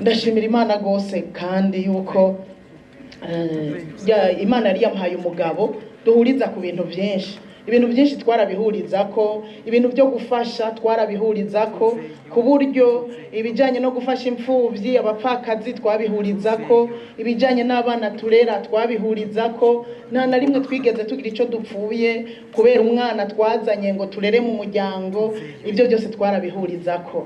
ndashimira Imana gose kandi yuko Imana yari yampaye umugabo duhuriza ku bintu byinshi twarabihurizako, ibintu byo gufasha twarabihurizako, ku buryo ibijyanye no gufasha imfubyi abapfakazi twabihurizako, ibijyanye n'abana turera twabihurizako, nta na rimwe twigeze tugira icyo dupfuye kubera umwana twazanye ngo turere mu muryango, ibyo byose twarabihurizako.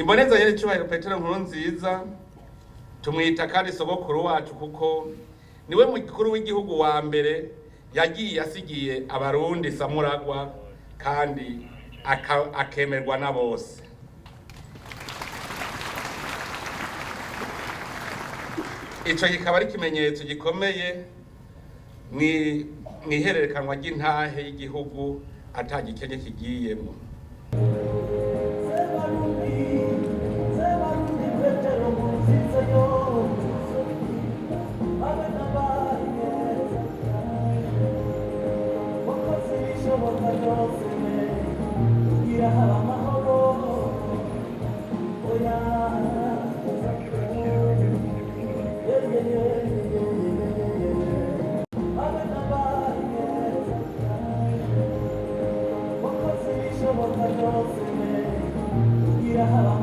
Imboneza y'Icyubahiro Petero Nkurunziza tumwita kandi sogokuru wacu kuko niwe mukuru w'igihugu wa mbere yagiye asigiye abarundi samuragwa kandi akemerwa na bose. Ico kikaba ari ikimenyetso gikomeye mwihererekanwa ry'intahe y'igihugu atagikenya kigiyemo. Yeah.